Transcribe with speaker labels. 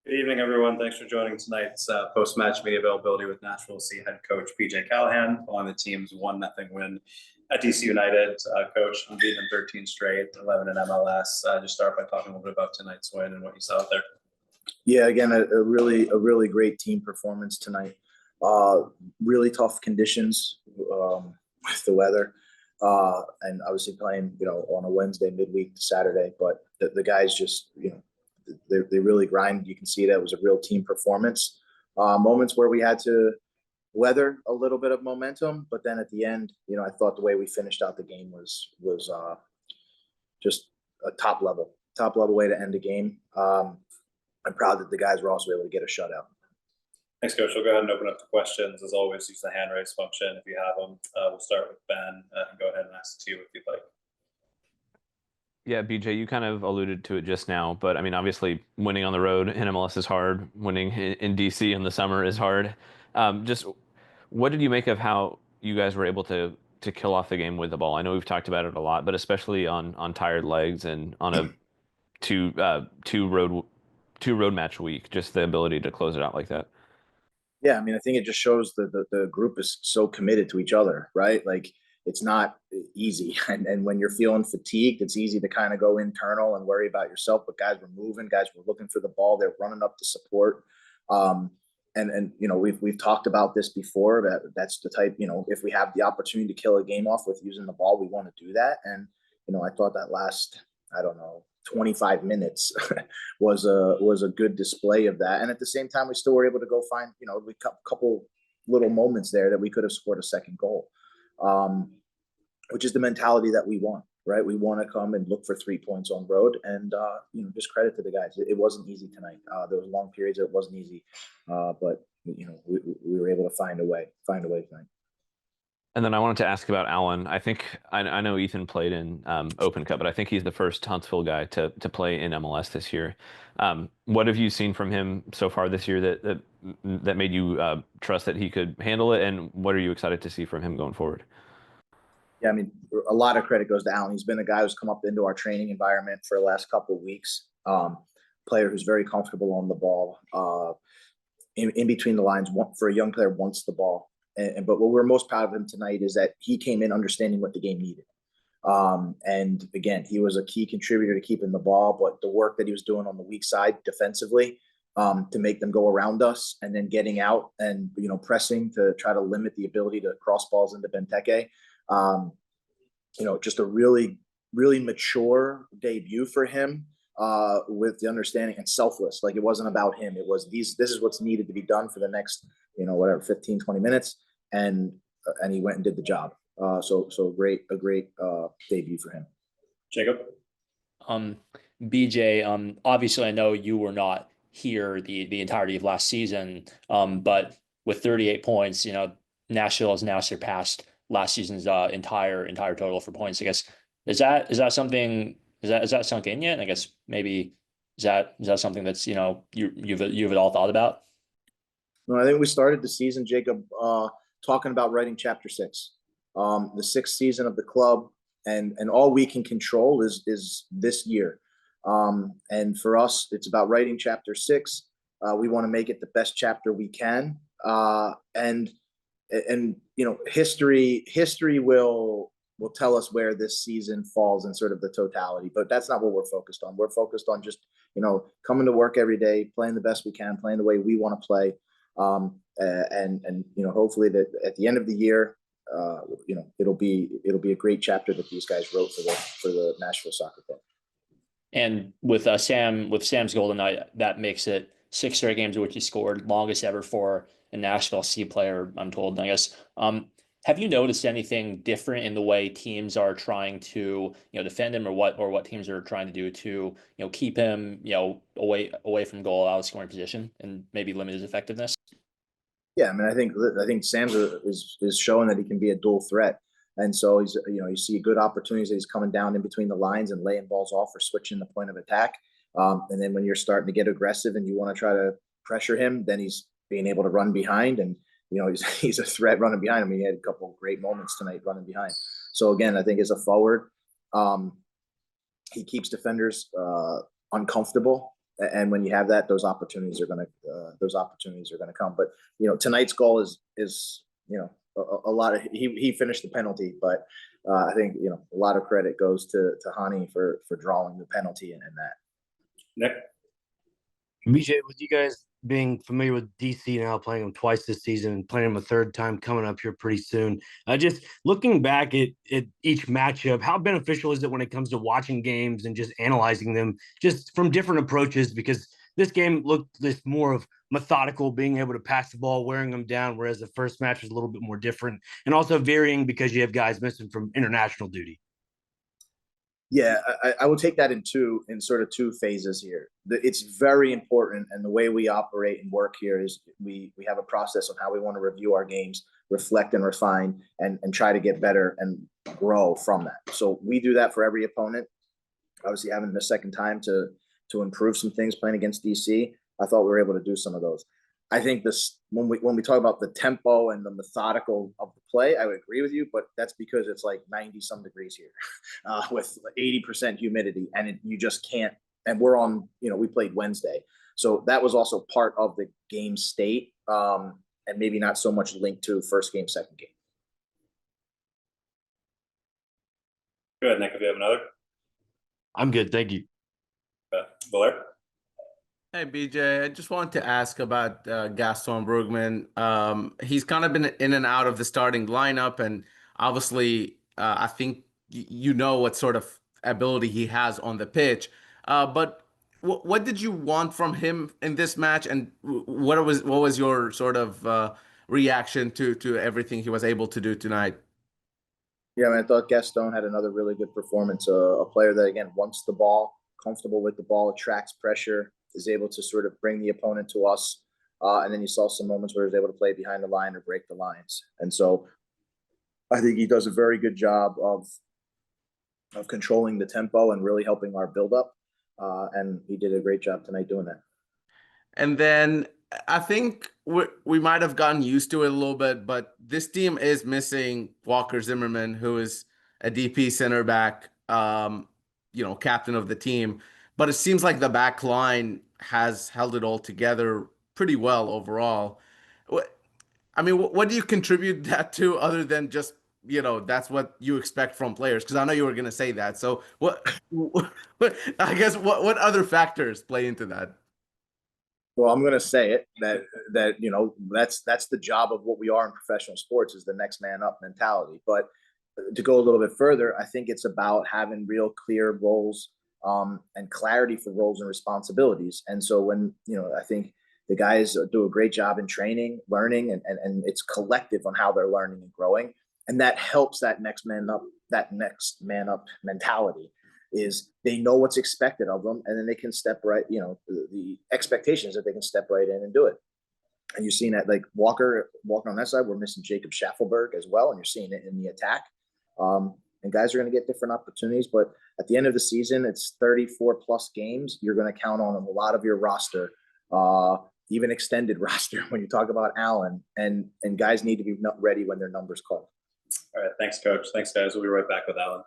Speaker 1: Good evening, everyone. Thanks for joining tonight's post-match media availability with Nashville C head coach PJ Callaghan following the team's 1-0 win at DC United. Coach, unbeaten in 13 straight, 11 in MLS. Just start by talking a little bit about tonight's win and what you saw out there.
Speaker 2: Yeah, again, a really great team performance tonight. Really tough conditions with the weather, and obviously playing on a Wednesday midweek to Saturday. But the guys just they really grind. You can see that it was a real team performance. Moments where we had to weather a little bit of momentum, but then at the end, I thought the way we finished out the game was just a top level way to end the game. I'm proud that the guys were also able to get a shutout.
Speaker 1: Thanks, Coach. We'll go ahead and open up the questions. As always, use the hand raise function if you have them. We'll start with Ben and go ahead and ask two if you'd like.
Speaker 3: Yeah, BJ, you kind of alluded to it just now, but I mean, obviously winning on the road in MLS is hard. Winning in DC in the summer is hard. Just what did you make of how you guys were able to kill off the game with the ball? I know we've talked about it a lot, but especially on tired legs and on a two road match week, just the ability to close it out like that.
Speaker 2: Yeah, I mean, I think it just shows that the group is so committed to each other, right? Like, it's not easy. And when you're feeling fatigued, it's easy to kind of go internal and worry about yourself. But guys were moving, guys were looking for the ball, they're running up to support. And we've talked about this before, that's the type, if we have the opportunity to kill a game off with using the ball, we want to do that. And I thought that last, 25 minutes was a good display of that. And at the same time, we still were able to go find, a couple little moments there that we could have scored a second goal, which is the mentality that we want, right? We want to come and look for 3 points on road, and just credit to the guys. It wasn't easy tonight. There was long periods that it wasn't easy, but we were able to find a way tonight.
Speaker 3: And then I wanted to ask about Allen. I know Ethan played in Open Cup, but I think he's the first Huntsville guy to play in MLS this year. What have you seen from him so far this year that made you trust that he could handle it? And what are you excited to see from him going forward?
Speaker 2: Yeah, I mean, a lot of credit goes to Allen. He's been a guy who's come up into our training environment for the last couple of weeks. Player who's very comfortable on the ball, in between the lines. For a young player, wants the ball. But what we're most proud of him tonight is that he came in understanding what the game needed. And again, he was a key contributor to keeping the ball, but the work that he was doing on the weak side defensively, to make them go around us, and then getting out and pressing to try to limit the ability to cross balls into Benteke. Just a really, really mature debut for him, with the understanding and selfless. Like, it wasn't about him. It was this is what's needed to be done for the next, 15, 20 minutes. And he went and did the job. So a great debut for him.
Speaker 1: Jacob?
Speaker 4: BJ, obviously I know you were not here the entirety of last season, but with 38 points, Nashville has now surpassed last season's entire total for points. I guess is that something, is that sunk in yet? And I guess maybe is that something that's you've at all thought about?
Speaker 2: No, I think we started the season, Jacob, talking about writing chapter 6, the 6th season of the club, and all we can control is this year. And for us, it's about writing chapter 6. We want to make it the best chapter we can. And history will tell us where this season falls in sort of the totality, but that's not what we're focused on. We're focused on just, coming to work every day, playing the best we can, playing the way we want to play. And hopefully that at the end of the year, it'll be a great chapter that these guys wrote for the Nashville Soccer Club.
Speaker 4: And with Sam's goal tonight, that makes it 6 straight games in which he scored, longest ever for a Nashville C player, I'm told. And I guess, have you noticed anything different in the way teams are trying to, defend him, or what teams are trying to do to, keep him, away from goal, out of scoring position, and maybe limit his effectiveness?
Speaker 2: Yeah, I mean, I think Sam's is showing that he can be a dual threat, and so he's, you see good opportunities that he's coming down in between the lines and laying balls off or switching the point of attack. And then when you're starting to get aggressive and you want to try to pressure him, then he's being able to run behind, and he's a threat running behind. I mean, he had a couple of great moments tonight running behind. So again, I think as a forward, he keeps defenders uncomfortable. And when you have that, those opportunities are gonna come. But tonight's goal is a lot of he finished the penalty, but I think a lot of credit goes to Hani for drawing the penalty and that.
Speaker 1: Nick?
Speaker 5: BJ, with you guys being familiar with DC now, playing them twice this season and playing them a third time coming up here pretty soon, just looking back at each matchup, how beneficial is it when it comes to watching games and just analyzing them just from different approaches? Because this game looked this more of methodical, being able to pass the ball, wearing them down, whereas the first match was a little bit more different and also varying because you have guys missing from international duty.
Speaker 2: Yeah, I will take that in sort of two phases here. It's very important, and the way we operate and work here is we have a process of how we want to review our games, reflect and refine, and try to get better and grow from that. So we do that for every opponent. Obviously, having the second time to improve some things playing against DC, I thought we were able to do some of those. I think this when we talk about the tempo and the methodical of the play, I would agree with you, but that's because it's like 90 some degrees here with 80% humidity, and you just can't. And we're on, we played Wednesday, so that was also part of the game state, and maybe not so much linked to first game, second game.
Speaker 1: Go ahead, Nick, if you have another.
Speaker 5: I'm good, thank you.
Speaker 1: Blair?
Speaker 6: Hey BJ, I just wanted to ask about Gaston Brugman. He's kind of been in and out of the starting lineup, and obviously, I think you know what sort of ability he has on the pitch. But what did you want from him in this match, and what was your sort of reaction to everything he was able to do tonight?
Speaker 2: Yeah, I thought Gaston had another really good performance. A player that again wants the ball, comfortable with the ball, attracts pressure, is able to sort of bring the opponent to us. And then you saw some moments where he was able to play behind the line or break the lines. And so I think he does a very good job of controlling the tempo and really helping our buildup. And he did a great job tonight doing that.
Speaker 6: And then I think we might have gotten used to it a little bit, but this team is missing Walker Zimmerman, who is a DP center back, captain of the team. But it seems like the back line has held it all together pretty well overall. What do you contribute that to other than just, that's what you expect from players? Because I know you were going to say that. So what other factors play into that?
Speaker 2: Well, I'm going to say it that that's the job of what we are in professional sports, is the next man up mentality. But to go a little bit further, I think it's about having real clear roles and clarity for roles and responsibilities. And so when, I think the guys do a great job in training, learning, and it's collective on how they're learning and growing. And that helps that next man up mentality, is they know what's expected of them, and then they can step right, the expectations that they can step right in and do it. And you're seeing that, like Walker on that side, we're missing Jacob Schaffelberg as well, and you're seeing it in the attack. And guys are going to get different opportunities, but at the end of the season, it's 34 plus games. You're going to count on a lot of your roster, even extended roster when you talk about Allen, and guys need to be ready when their number's called.
Speaker 1: All right. Thanks, Coach. Thanks, guys. We'll be right back with Allen.